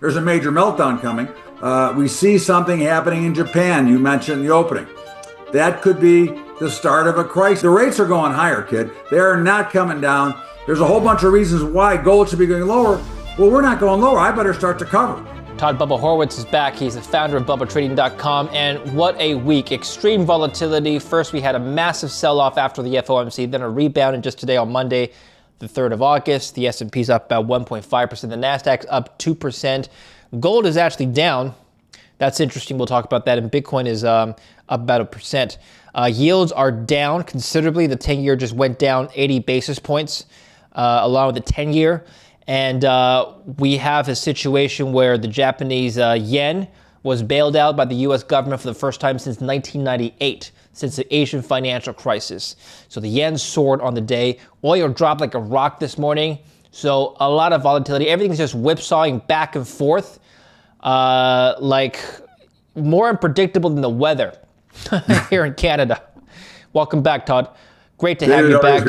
there's a major meltdown coming. We see something happening in Japan. You mentioned in the opening. That could be the start of a crisis. The rates are going higher, kid. They are not coming down. There's a whole bunch of reasons why gold should be going lower. Well, we're not going lower. I better start to cover. Todd Bubba Horwitz is back. He's the founder of BubbaTrading.com, and what a week. Extreme volatility. First, we had a massive sell-off after the FOMC, then a rebound, and just today on Monday, the 3rd of August, the S&P's up about 1.5%, the Nasdaq's up 2%. Gold is actually down. That's interesting. We'll talk about that. And Bitcoin is up about 1%. Yields are down considerably. The 10-year just went down 80 basis points, along with the 10-year. And we have a situation where the Japanese yen was bailed out by the U.S. government for the first time since 1998, since the Asian financial crisis. So the yen soared on the day. Oil dropped like a rock this morning. So a lot of volatility. Everything's just whipsawing back and forth, like more unpredictable than the weather here in Canada. Welcome back, Todd. Great to have you back.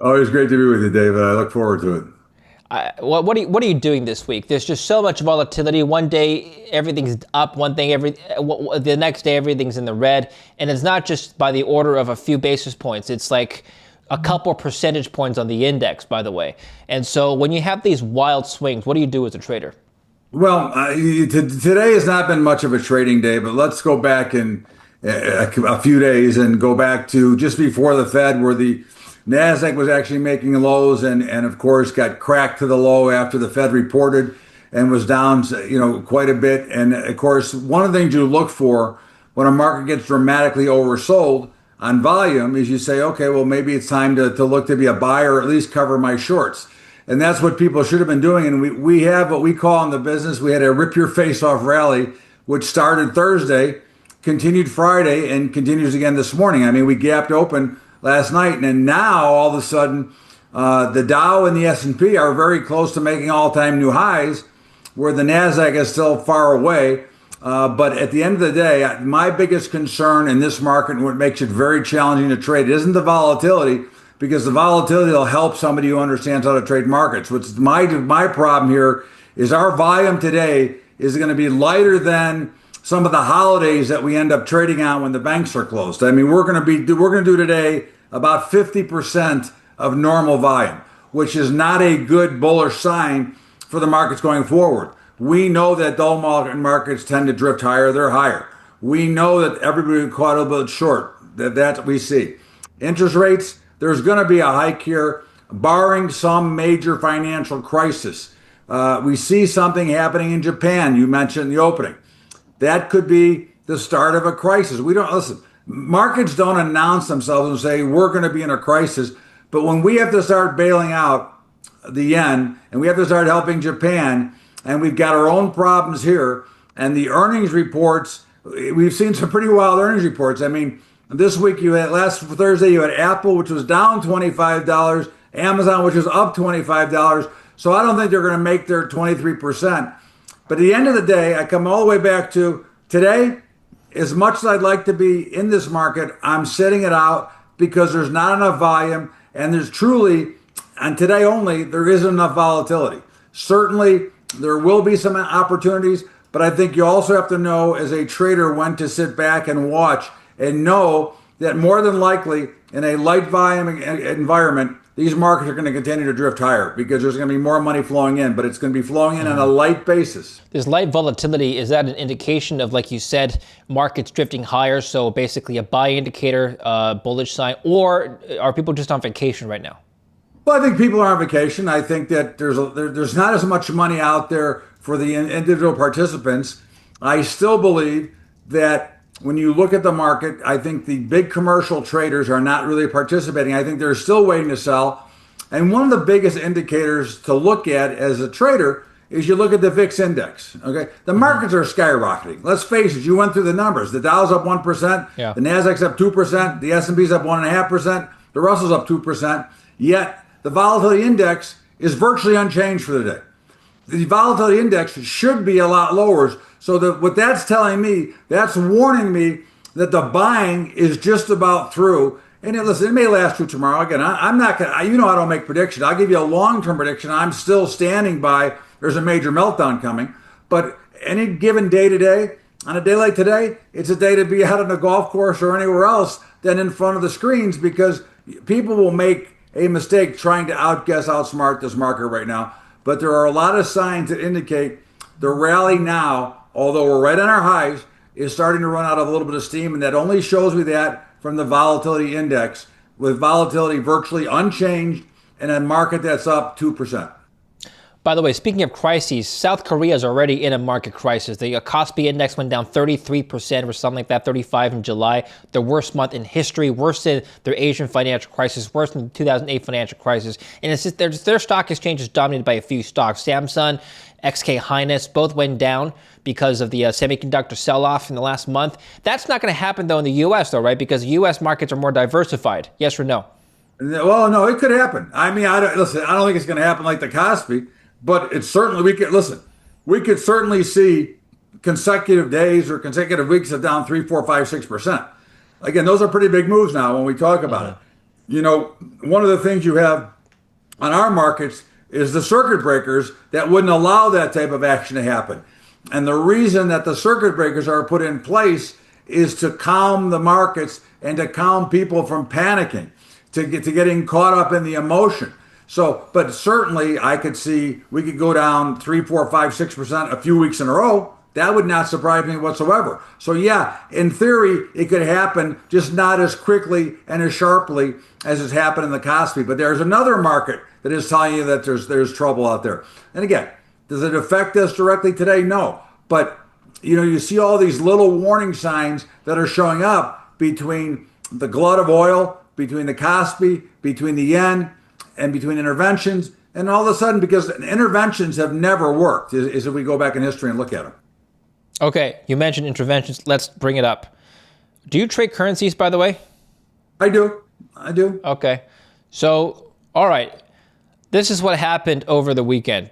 Always great to be with you, David. I look forward to it. What are you doing this week? There's just so much volatility. One day everything's up, the next day everything's in the red, and it's not just by the order of a few basis points. It's like a couple percentage points on the index, by the way. And so when you have these wild swings, what do you do as a trader? Well, today has not been much of a trading day, but let's go back in a few days and go back to just before the Fed, where the Nasdaq was actually making lows and of course got cracked to the low after the Fed reported and was down, quite a bit. And of course, one of the things you look for when a market gets dramatically oversold on volume is you say, okay, well, maybe it's time to look to be a buyer or at least cover my shorts. And that's what people should have been doing. And we have what we call in the business, we had a rip your face off rally, which started Thursday, continued Friday, and continues again this morning. I mean, we gapped open last night, and now all of a sudden, the Dow and the S&P are very close to making all-time new highs, where the Nasdaq is still far away. But at the end of the day, my biggest concern in this market, and what makes it very challenging to trade, isn't the volatility, because the volatility will help somebody who understands how to trade markets. What's my problem here is our volume today is going to be lighter than some of the holidays that we end up trading on when the banks are closed. I mean, we're going to do today about 50% of normal volume, which is not a good bullish sign for the markets going forward. We know that dull markets tend to drift higher. They're higher. We know that everybody caught a little bit short. That's what we see. Interest rates, there's going to be a hike here, barring some major financial crisis. We see something happening in Japan. You mentioned in the opening. That could be the start of a crisis. Markets don't announce themselves and say, we're going to be in a crisis. But when we have to start bailing out the yen and we have to start helping Japan, and we've got our own problems here, and the earnings reports, we've seen some pretty wild earnings reports. I mean, this week last Thursday, you had Apple, which was down $25, Amazon, which was up $25. So I don't think they're going to make their 23%. But at the end of the day, I come all the way back to today, as much as I'd like to be in this market, I'm sitting it out because there's not enough volume, and there's truly, and today only, there isn't enough volatility. Certainly, there will be some opportunities, but I think you also have to know as a trader when to sit back and watch and know that more than likely in a light volume environment, these markets are going to continue to drift higher because there's going to be more money flowing in, but it's going to be flowing in on a light basis. This light volatility, is that an indication of, like you said, markets drifting higher? So basically a buy indicator, bullish sign, or are people just on vacation right now? Well, I think people are on vacation. I think that there's not as much money out there for the individual participants. I still believe that when you look at the market, I think the big commercial traders are not really participating. I think they're still waiting to sell. And one of the biggest indicators to look at as a trader is you look at the VIX index. Okay, the markets are skyrocketing. Let's face it. You went through the numbers. The Dow's up 1%. Yeah. The Nasdaq's up 2%. The S&P's up 1.5%. The Russell's up 2%. Yet the volatility index is virtually unchanged for the day. The volatility index should be a lot lower. So what that's telling me, that's warning me that the buying is just about through. And listen, it may last through tomorrow. Again, I'm not going to, I don't make predictions. I'll give you a long-term prediction. I'm still standing by there's a major meltdown coming. But any given day today, on a day like today, it's a day to be out on the golf course or anywhere else than in front of the screens, because people will make a mistake trying to outguess, outsmart this market right now. But there are a lot of signs that indicate the rally now, although we're right on our highs, is starting to run out of a little bit of steam, and that only shows me that from the volatility index, with volatility virtually unchanged and a market that's up 2%. By the way, speaking of crises, South Korea is already in a market crisis. The Kospi index went down 33% or something like that, 35 in July. The worst month in history, worse than their Asian financial crisis, worse than the 2008 financial crisis. And it's just their stock exchange is dominated by a few stocks. Samsung, XK Hynix both went down because of the semiconductor sell-off in the last month. That's not going to happen, though, in the U.S., though, right? Because U.S. markets are more diversified. Yes or no? Well, no, it could happen. I mean, I don't think it's going to happen like the Kospi. But it's certainly, we could certainly see consecutive days or consecutive weeks of down 3, 4, 5, 6%. Again, those are pretty big moves now when we talk about it. You know, one of the things you have on our markets is the circuit breakers that wouldn't allow that type of action to happen. And the reason that the circuit breakers are put in place is to calm the markets and to calm people from panicking, to getting caught up in the emotion. So, but certainly I could see we could go down 3, 4, 5, 6% a few weeks in a row. That would not surprise me whatsoever. So yeah, in theory, it could happen, just not as quickly and as sharply as has happened in the Kospi. But there's another market that is telling you that there's trouble out there. And again, does it affect us directly today? No. But you know, you see all these little warning signs that are showing up between the glut of oil, between the Kospi, between the yen, and between interventions, and all of a sudden, because interventions have never worked, is if we go back in history and look at them. Okay, you mentioned interventions. Let's bring it up. Do you trade currencies, by the way? I do. Okay. So, all right. This is what happened over the weekend.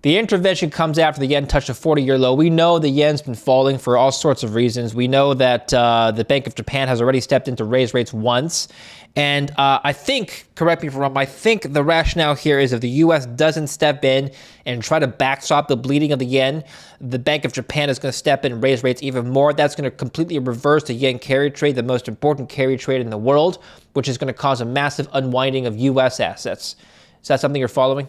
The intervention comes after the yen touched a 40-year low. We know the yen's been falling for all sorts of reasons. We know that the Bank of Japan has already stepped in to raise rates once. And I think, correct me if I'm wrong, I think the rationale here is if the U.S. doesn't step in and try to backstop the bleeding of the yen, the Bank of Japan is going to step in and raise rates even more. That's going to completely reverse the yen carry trade, the most important carry trade in the world, which is going to cause a massive unwinding of U.S. assets. Is that something you're following?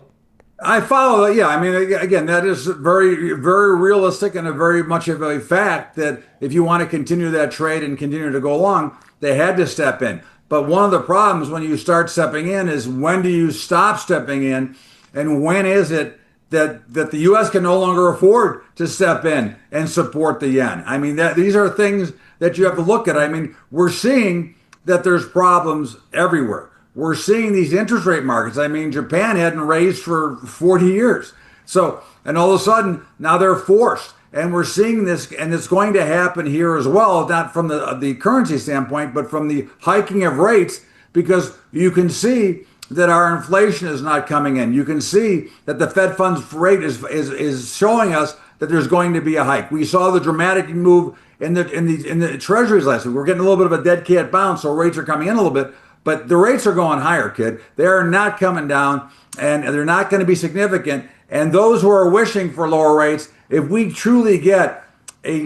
I follow that. Yeah, I mean, again, that is very, very realistic and a very much of a fact that if you want to continue that trade and continue to go along, they had to step in. But one of the problems when you start stepping in is when do you stop stepping in, and when is it that the U.S. can no longer afford to step in and support the yen? I mean, these are things that you have to look at. I mean, we're seeing that there's problems everywhere. We're seeing these interest rate markets. I mean, Japan hadn't raised for 40 years. So, and all of a sudden, now they're forced. And we're seeing this, and it's going to happen here as well, not from the currency standpoint, but from the hiking of rates, because you can see that our inflation is not coming in. You can see that the Fed funds rate is showing us that there's going to be a hike. We saw the dramatic move in the treasuries last week. We're getting a little bit of a dead cat bounce, so rates are coming in a little bit. But the rates are going higher, kid. They are not coming down, and they're not going to be significant. And those who are wishing for lower rates, if we truly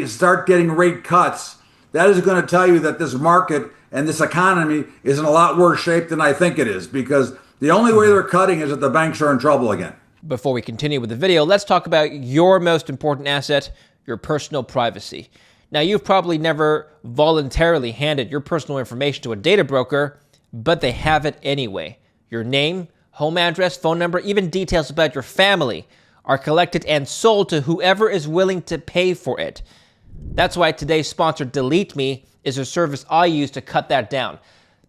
start getting rate cuts, that is going to tell you that this market and this economy is in a lot worse shape than I think it is, because the only way they're cutting is that the banks are in trouble again. Before we continue with the video, let's talk about your most important asset, your personal privacy. Now, you've probably never voluntarily handed your personal information to a data broker, but they have it anyway. Your name, home address, phone number, even details about your family are collected and sold to whoever is willing to pay for it. That's why today's sponsor, Delete Me, is a service I use to cut that down.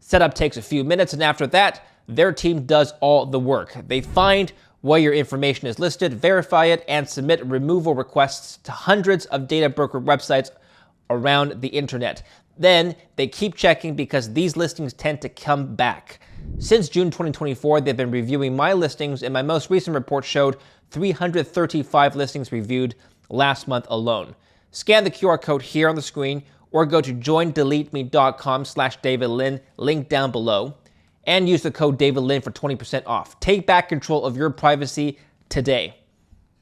Setup takes a few minutes, and after that, their team does all the work. They find where your information is listed, verify it, and submit removal requests to hundreds of data broker websites around the internet. Then they keep checking because these listings tend to come back. Since June 2024, they've been reviewing my listings, and my most recent report showed 335 listings reviewed last month alone. Scan the QR code here on the screen or go to joindeleteme.com/DavidLin, link down below, and use the code DavidLin for 20% off. Take back control of your privacy today.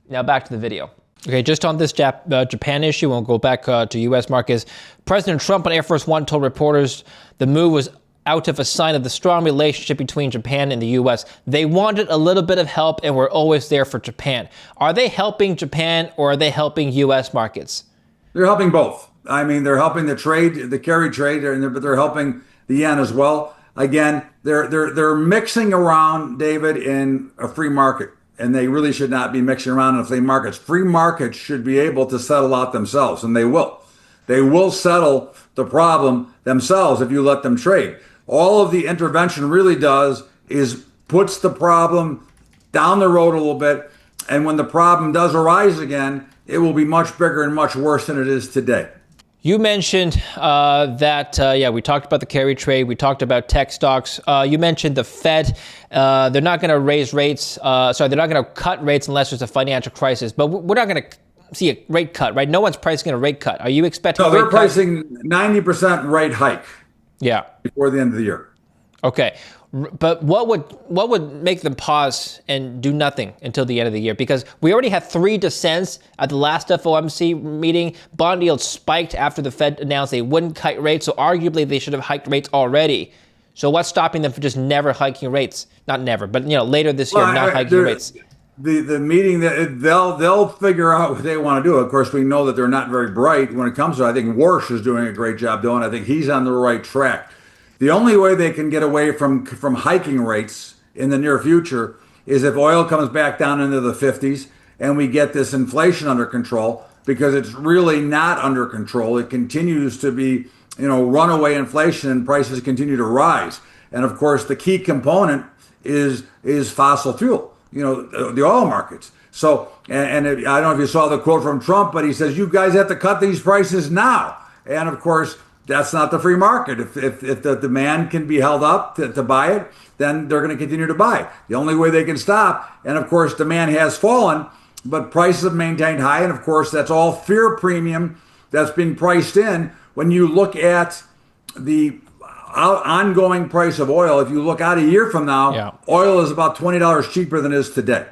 Now back to the video. Okay, just on this Japan issue, we'll go back to U.S. markets. President Trump on Air Force One told reporters the move was out of a sign of the strong relationship between Japan and the U.S. They wanted a little bit of help and were always there for Japan. Are they helping Japan or are they helping U.S. markets? They're helping both. I mean, they're helping the trade, the carry trade, but they're helping the yen as well. Again, they're mixing around, David, in a free market, and they really should not be mixing around in free markets. Free markets should be able to settle out themselves, and they will. They will settle the problem themselves if you let them trade. All of the intervention really does is puts the problem down the road a little bit, and when the problem does arise again, it will be much bigger and much worse than it is today. You mentioned we talked about the carry trade. We talked about tech stocks. You mentioned the Fed. They're not going to raise rates. They're not going to cut rates unless there's a financial crisis. But we're not going to see a rate cut, right? No one's pricing a rate cut. Are you expecting? No, they're pricing 90% rate hike. Yeah. Before the end of the year. Okay. But what would make them pause and do nothing until the end of the year? Because we already had 3 dissents at the last FOMC meeting. Bond yields spiked after the Fed announced they wouldn't cut rates. So arguably they should have hiked rates already. So what's stopping them from just never hiking rates? Not never, but later this year, not hiking rates. The meeting that they'll figure out what they want to do. Of course, we know that they're not very bright when it comes to. I think Warsh is doing a great job doing. I think he's on the right track. The only way they can get away from hiking rates in the near future is if oil comes back down into the 50s and we get this inflation under control, because it's really not under control. It continues to be, runaway inflation, and prices continue to rise. And of course, the key component is fossil fuel, the oil markets. So, and I don't know if you saw the quote from Trump, but he says, you guys have to cut these prices now. And of course, that's not the free market. If the demand can be held up to buy it, then they're going to continue to buy. The only way they can stop, and of course demand has fallen, but prices have maintained high, and of course that's all fear premium that's being priced in. When you look at the ongoing price of oil, if you look out a year from now, oil is about $20 cheaper than it is today.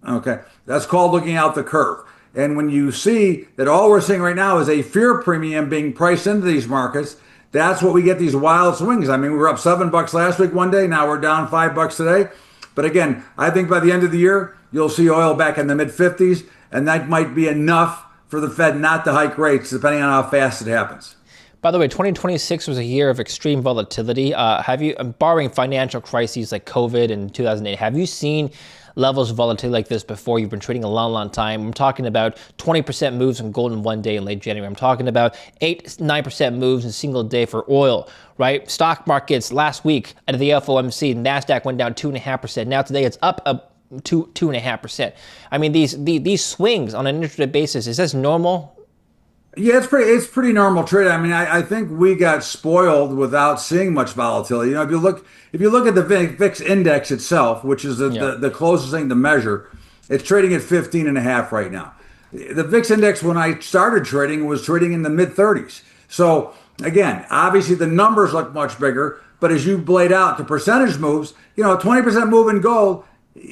Okay, that's called looking out the curve. And when you see that all we're seeing right now is a fear premium being priced into these markets, that's what we get these wild swings. I mean, we were up $7 last week one day. Now we're down $5 today. But again, I think by the end of the year, you'll see oil back in the mid-50s, and that might be enough for the Fed not to hike rates, depending on how fast it happens. By the way, 2026 was a year of extreme volatility. Have you, barring financial crises like COVID and 2008, have you seen levels of volatility like this before? You've been trading a long, long time. I'm talking about 20% moves in gold in one day in late January. I'm talking about 9% moves in a single day for oil, right? Stock markets last week at the FOMC, NASDAQ went down 2.5%. Now today it's up 2.5%. I mean, these swings on an intraday basis, is this normal? Yeah, it's pretty normal trade. I mean, I think we got spoiled without seeing much volatility. If you look at the VIX index itself, which is the closest thing to measure, it's trading at 15.5 right now. The VIX index, when I started trading, was trading in the mid-30s. So again, obviously the numbers look much bigger, but as you laid out, the percentage moves, a 20% move in gold.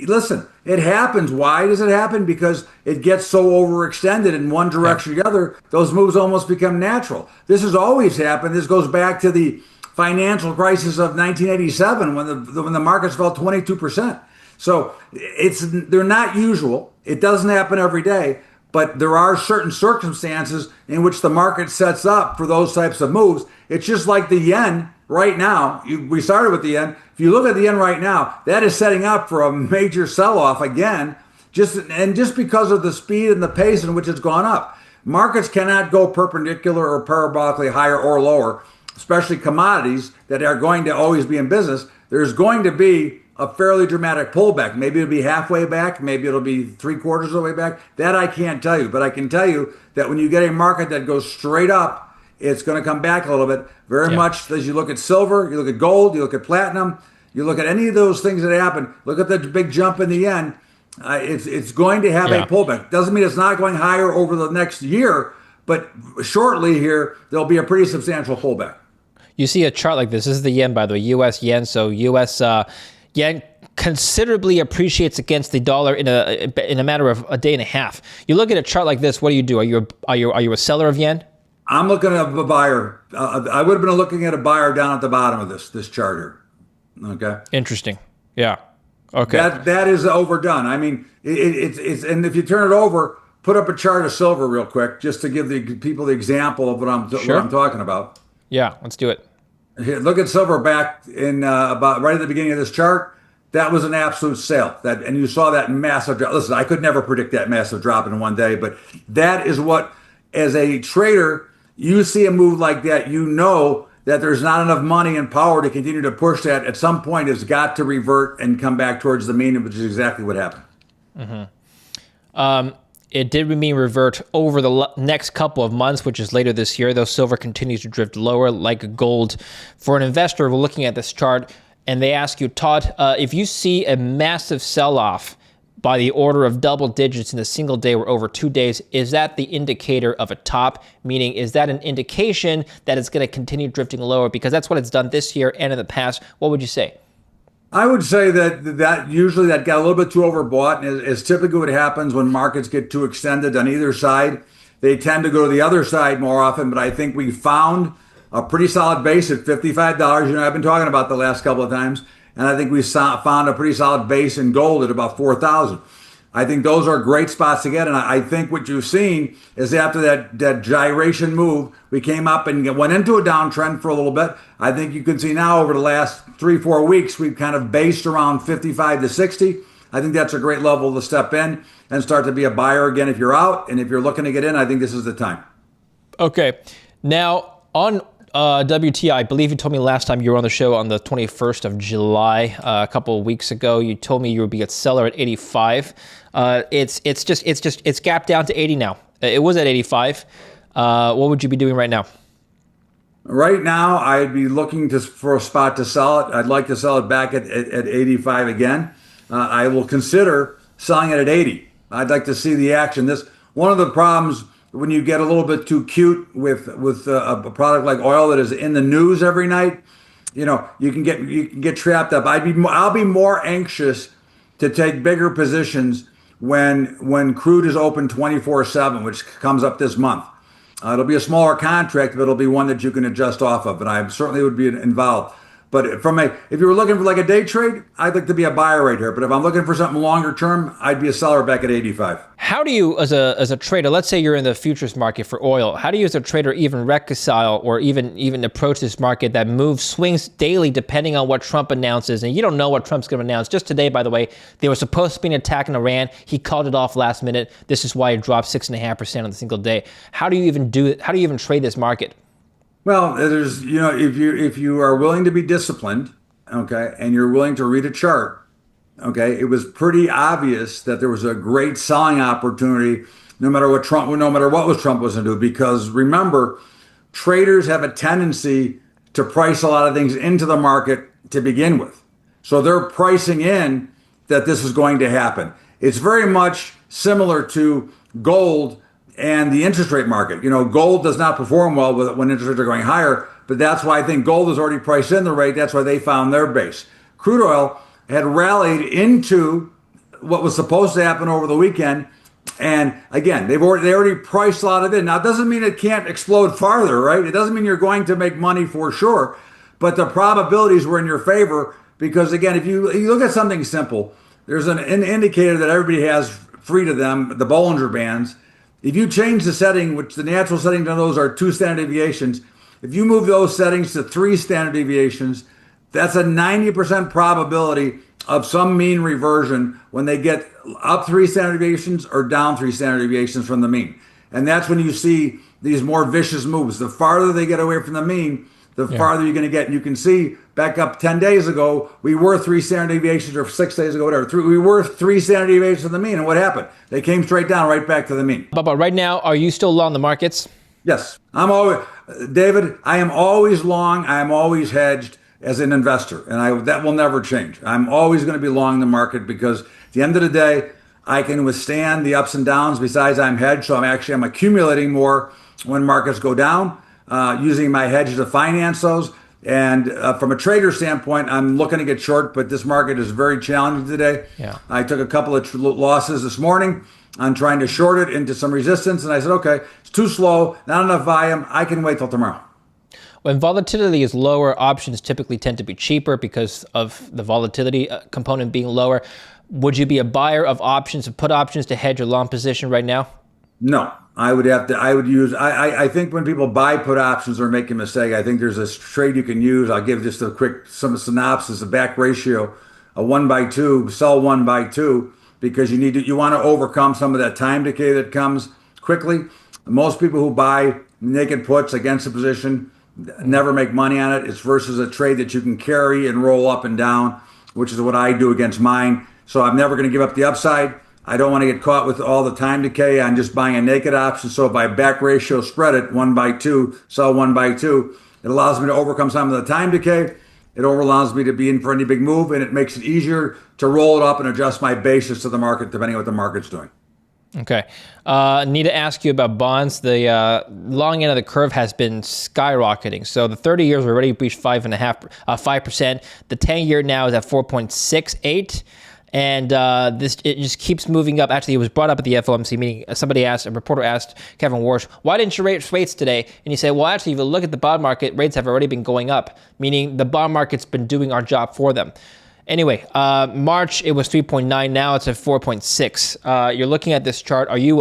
Listen, it happens. Why does it happen? Because it gets so overextended in one direction or the other, those moves almost become natural. This has always happened. This goes back to the financial crisis of 1987 when the markets fell 22%. So they're not usual. It doesn't happen every day, but there are certain circumstances in which the market sets up for those types of moves. It's just like the yen right now. We started with the yen. If you look at the yen right now, that is setting up for a major sell-off again, just because of the speed and the pace in which it's gone up. Markets cannot go perpendicular or parabolically higher or lower, especially commodities that are going to always be in business. There's going to be a fairly dramatic pullback. Maybe it'll be halfway back. Maybe it'll be 3/4 of the way back. That I can't tell you. But I can tell you that when you get a market that goes straight up, it's going to come back a little bit. Very much as you look at silver, you look at gold, you look at platinum, you look at any of those things that happen, look at the big jump in the yen. It's going to have a pullback. Doesn't mean it's not going higher over the next year, but shortly here, there'll be a pretty substantial pullback. You see a chart like this. This is the yen, by the way, U.S. yen. So U.S. yen considerably appreciates against the dollar in a matter of a day and a half. You look at a chart like this. What do? Are you a seller of yen? I'm looking at a buyer. I would have been looking at a buyer down at the bottom of this chart here. Okay. Interesting. Yeah. Okay. That is overdone. I mean, it's and if you turn it over, put up a chart of silver real quick, just to give the people the example of what I'm talking about. Yeah. Let's do it. Here, look at silver back in about right at the beginning of this chart. That was an absolute sale. And you saw that massive drop. Listen, I could never predict that massive drop in one day, but that is what, as a trader, you see a move like that, you know that there's not enough money and power to continue to push that. At some point, it's got to revert and come back towards the mean, which is exactly what happened. Mm-hmm. It did mean revert over the next couple of months, which is later this year, though silver continues to drift lower like gold. For an investor, we're looking at this chart, and they ask you, Todd, if you see a massive sell-off by the order of double digits in a single day or over 2 days, is that the indicator of a top? Meaning, is that an indication that it's going to continue drifting lower? Because that's what it's done this year and in the past. What would you say? I would say that usually that got a little bit too overbought, and is typically what happens when markets get too extended on either side. They tend to go to the other side more often, but I think we found a pretty solid base at $55. I've been talking about the last couple of times, and I think we found a pretty solid base in gold at about 4,000. I think those are great spots to get, and I think what you've seen is after that gyration move, we came up and went into a downtrend for a little bit. I think you can see now over the last 3-4 weeks, we've kind of based around 55 to 60. I think that's a great level to step in and start to be a buyer again if you're out, and if you're looking to get in, I think this is the time. Okay. Now, on WTI, I believe you told me last time you were on the show on the 21st of July, a couple of weeks ago. You told me you would be a seller at 85. It's gapped down to 80 now. It was at 85. What would you be doing right now? Right now, I'd be looking for a spot to sell it. I'd like to sell it back at 85 again. I will consider selling it at 80. I'd like to see the action. One of the problems when you get a little bit too cute with a product like oil that is in the news every night, you can get trapped up. I'll be more anxious to take bigger positions when crude is open 24/7, which comes up this month. It'll be a smaller contract, but it'll be one that you can adjust off of, and I certainly would be involved. But if you were looking for like a day trade, I'd like to be a buyer right here. But if I'm looking for something longer term, I'd be a seller back at 85. How do you, as a trader, let's say you're in the futures market for oil, how do you as a trader even reconcile or even approach this market that swings daily depending on what Trump announces? And you don't know what Trump's going to announce. Just today, by the way, there was supposed to be an attack in Iran. He called it off last minute. This is why it dropped 6.5% on a single day. How do you even do it? How do you even trade this market? Well, there's, if you are willing to be disciplined, okay, and you're willing to read a chart, okay, it was pretty obvious that there was a great selling opportunity no matter what Trump was going to do, because remember, traders have a tendency to price a lot of things into the market to begin with. So they're pricing in that this is going to happen. It's very much similar to gold and the interest rate market. Gold does not perform well when interest rates are going higher, but that's why I think gold is already priced in the rate. That's why they found their base. Crude oil had rallied into what was supposed to happen over the weekend, and again, they already priced a lot of it in. Now, it doesn't mean it can't explode farther, right? It doesn't mean you're going to make money for sure, but the probabilities were in your favor because, again, if you look at something simple, there's an indicator that everybody has free to them, the Bollinger Bands. If you change the setting, which the natural setting to those are 2 standard deviations, if you move those settings to 3 standard deviations, that's a 90% probability of some mean reversion when they get up 3 standard deviations or down 3 standard deviations from the mean. And that's when you see these more vicious moves. The farther they get away from the mean, the farther you're going to get. And you can see back up 10 days ago, we were 3 standard deviations, or 6 days ago, whatever. We were 3 standard deviations from the mean. And what happened? They came straight down, right back to the mean. Bubba, right now, are you still long the markets? Yes. David, I am always long. I am always hedged as an investor. And that will never change. I'm always going to be long the market because at the end of the day, I can withstand the ups and downs. Besides, I'm hedged. So I'm accumulating more when markets go down. Using my hedge to finance those. And from a trader standpoint, I'm looking to get short, but this market is very challenging today. Yeah. I took a couple of losses this morning on trying to short it into some resistance, and I said, okay, it's too slow, not enough volume. I can wait till tomorrow. When volatility is lower, options typically tend to be cheaper because of the volatility component being lower. Would you be a buyer of options, of put options to hedge your long position right now? No, I think when people buy put options, they're making a mistake. I think there's a trade you can use. I'll give just a quick synopsis, a back ratio, a 1/2, sell 1/2, because you want to overcome some of that time decay that comes quickly. Most people who buy naked puts against a position never make money on it. It's versus a trade that you can carry and roll up and down, which is what I do against mine. So I'm never going to give up the upside. I don't want to get caught with all the time decay on just buying a naked option. So by back ratio spread it 1/2, sell 1/2, it allows me to overcome some of the time decay. It allows me to be in for any big move, and it makes it easier to roll it up and adjust my basis to the market depending on what the market's doing. Okay. Need to ask you about bonds. The long end of the curve has been skyrocketing. So the 30 years already breached 5%. The 10-year now is at 4.68. And it just keeps moving up. Actually, it was brought up at the FOMC meeting. A reporter asked Kevin Warsh, why didn't you raise rates today? And he said, well, actually, if you look at the bond market, rates have already been going up, meaning the bond market's been doing our job for them. Anyway, March, it was 3.9. Now it's at 4.6. You're looking at this chart. Would you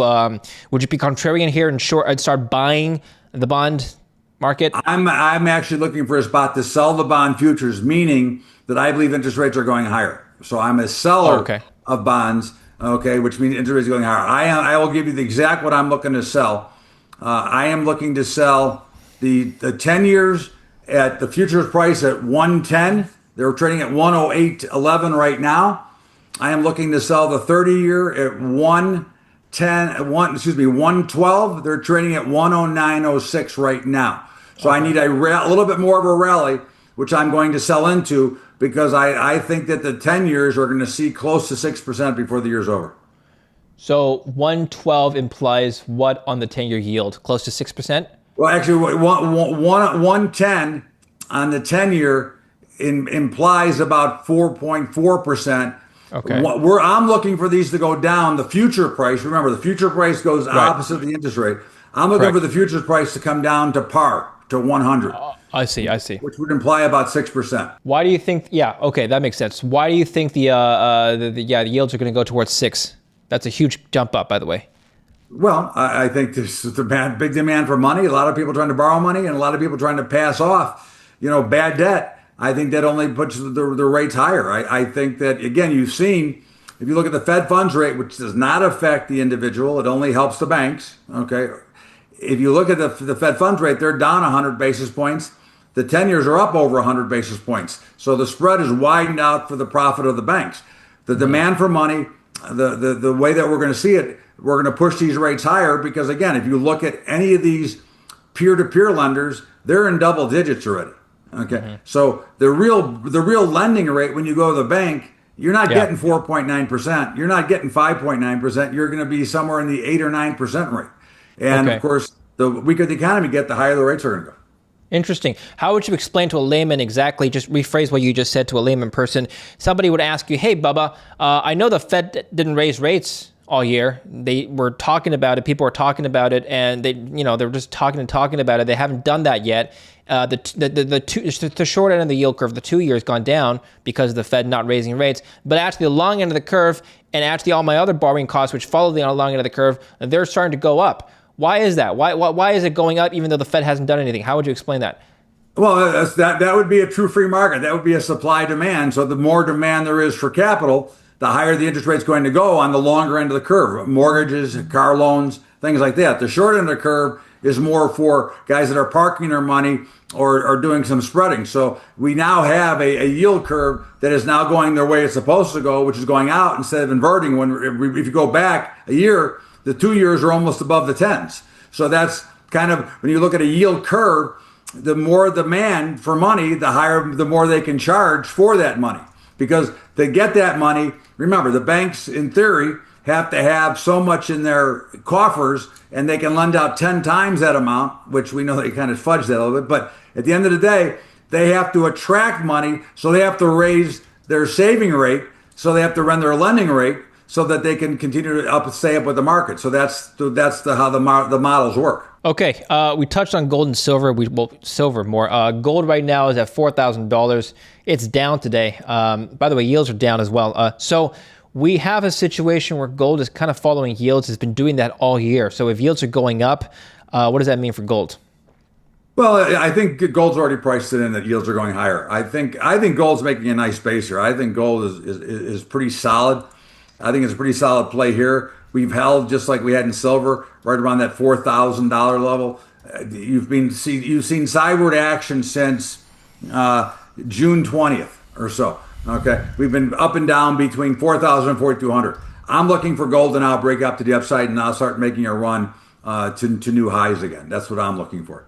be contrarian here and start buying the bond market? I'm actually looking for a spot to sell the bond futures, meaning that I believe interest rates are going higher. So I'm a seller of bonds, which means interest rates are going higher. I will give you the exact what I'm looking to sell. I am looking to sell the 10 years at the futures price at 110. They're trading at 108.11 right now. I am looking to sell the 30-year at 112. They're trading at 109.06 right now. So I need a little bit more of a rally, which I'm going to sell into, because I think that the 10 years are going to see close to 6% before the year's over. So 112 implies what on the 10-year yield? Close to 6%? Well, actually, 110 on the 10-year implies about 4.4%. Okay. I'm looking for these to go down. The future price, remember, the future price goes opposite the interest rate. I'm looking for the futures price to come down to par, to 100. I see. Which would imply about 6%. Why do you think? Yeah, okay, that makes sense. Why do you think the yields are going to go towards 6? That's a huge jump up, by the way. Well, I think there's big demand for money. A lot of people trying to borrow money, and a lot of people trying to pass off, bad debt. I think that only puts the rates higher. I think that, again, you've seen, if you look at the Fed funds rate, which does not affect the individual, it only helps the banks. Okay. If you look at the Fed funds rate, they're down 100 basis points. The 10 years are up over 100 basis points. So the spread is widened out for the profit of the banks. The demand for money, the way that we're going to see it, we're going to push these rates higher because, again, if you look at any of these peer-to-peer lenders, they're in double digits already. Okay. So the real lending rate when you go to the bank, you're not getting 4.9%. You're not getting 5.9%. You're going to be somewhere in the 8 or 9% rate. And of course, the weaker the economy get, the higher the rates are going to go. Interesting. How would you explain to a layman exactly, just rephrase what you just said to a layman person? Somebody would ask you, hey, Bubba, I know the Fed didn't raise rates all year. They were talking about it. People were talking about it, and they're just talking about it. They haven't done that yet. The short end of the yield curve, the 2 years gone down because of the Fed not raising rates. But actually, the long end of the curve and actually all my other borrowing costs, which follow the long end of the curve, they're starting to go up. Why is that? Why is it going up even though the Fed hasn't done anything? How would you explain that? Well, that would be a true free market. That would be a supply demand. So the more demand there is for capital, the higher the interest rate's going to go on the longer end of the curve. Mortgages, car loans, things like that. The short end of the curve is more for guys that are parking their money or doing some spreading. So we now have a yield curve that is now going the way it's supposed to go, which is going out instead of inverting. If you go back a year, the 2 years are almost above the 10s. So that's kind of, when you look at a yield curve, the more demand for money, the more they can charge for that money. Because to get that money, remember, the banks, in theory, have to have so much in their coffers, and they can lend out 10 times that amount, which we know they kind of fudge that a little bit. But at the end of the day, they have to attract money, so they have to raise their saving rate, so they have to run their lending rate, so that they can continue to stay up with the market. So that's how the models work. Okay, we touched on gold and silver. Silver more. Gold right now is at $4,000. It's down today. By the way, yields are down as well. So we have a situation where gold is kind of following yields. It's been doing that all year. So if yields are going up, what does that mean for gold? Well, I think gold's already priced it in that yields are going higher. I think gold's making a nice base here. I think gold is pretty solid. I think it's a pretty solid play here. We've held, just like we had in silver, right around that $4,000 level. You've seen sideward action since June 20th or so. Okay, we've been up and down between 4,000 and 4,200. I'm looking for gold to now break up to the upside and now start making a run to new highs again. That's what I'm looking for.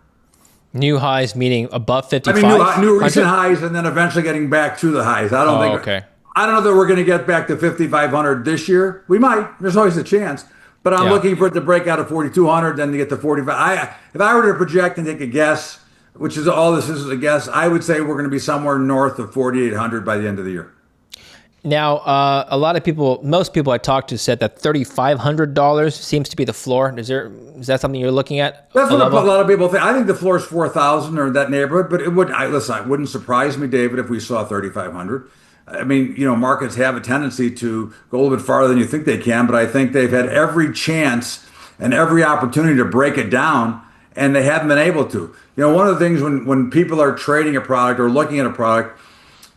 New highs meaning above 55? I mean, new recent highs, and then eventually getting back to the highs. I don't know that we're going to get back to 5,500 this year. We might. There's always a chance. But I'm looking for it to break out of 4,200, then to get to 45. If I were to project and take a guess, which is all this is a guess, I would say we're going to be somewhere north of 4,800 by the end of the year. Now, most people I talked to said that $3,500 seems to be the floor. Is that something you're looking at? That's what a lot of people think. I think the floor is 4,000 or in that neighborhood, but it wouldn't surprise me, David, if we saw 3,500. I mean, markets have a tendency to go a little bit farther than you think they can, but I think they've had every chance and every opportunity to break it down, and they haven't been able to. One of the things when people are trading a product or looking at a product,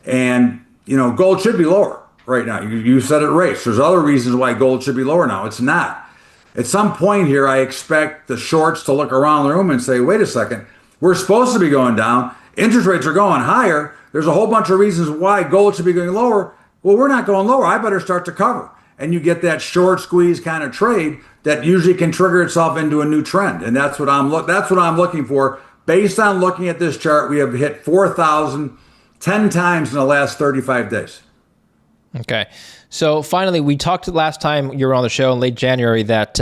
and gold should be lower right now. You said it, race. There's other reasons why gold should be lower now. It's not. At some point here, I expect the shorts to look around the room and say, wait a second, we're supposed to be going down. Interest rates are going higher. There's a whole bunch of reasons why gold should be going lower. Well, we're not going lower. I better start to cover. And you get that short squeeze kind of trade that usually can trigger itself into a new trend. And that's what I'm looking for. Based on looking at this chart, we have hit 4,000 10 times in the last 35 days. Okay. So finally, we talked last time you were on the show in late January that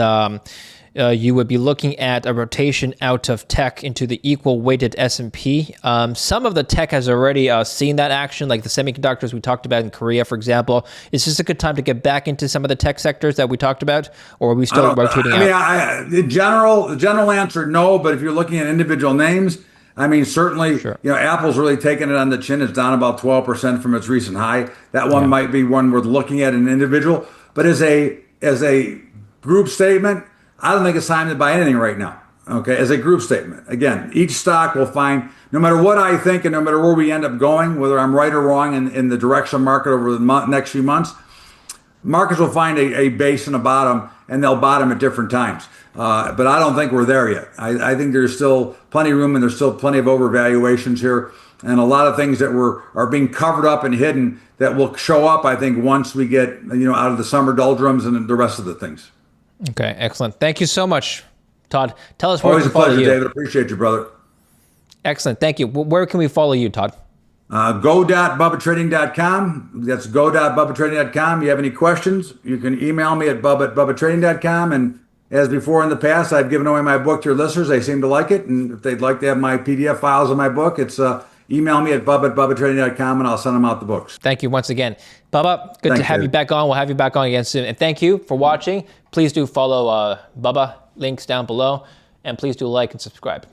you would be looking at a rotation out of tech into the equal weighted S&P. Some of the tech has already seen that action, like the semiconductors we talked about in Korea, for example. Is this a good time to get back into some of the tech sectors that we talked about, or are we still rotating out? The general answer, no, but if you're looking at individual names, I mean, certainly, sure. Apple's really taken it on the chin. It's down about 12% from its recent high. That one might be one worth looking at an individual. But as a group statement, I don't think it's time to buy anything right now. Okay, as a group statement. Again, each stock will find, no matter what I think and no matter where we end up going, whether I'm right or wrong in the direction market over the next few months, markets will find a base and a bottom, and they'll bottom at different times. But I don't think we're there yet. I think there's still plenty of room, and there's still plenty of overvaluations here, and a lot of things that are being covered up and hidden that will show up, I think, once we get out of the summer doldrums and the rest of the things. Okay, excellent. Thank you so much, Todd. Tell us where Always we can follow you. Always a pleasure, David. Appreciate you, brother. Excellent. Thank you. Where can we follow you, Todd? Go.bubbatrading.com. That's go.bubbatrading.com. You have any questions, you can email me at bubba@bubbatrading.com. And as before in the past, I've given away my book to your listeners. They seem to like it. And if they'd like to have my PDF files of my book, it's email me at bubba@bubbatrading.com, and I'll send them out the books. Thank you once again. Bubba, good to have you back on. We'll have you back on again soon. And thank you for watching. Please do follow Bubba, links down below. And please do like and subscribe.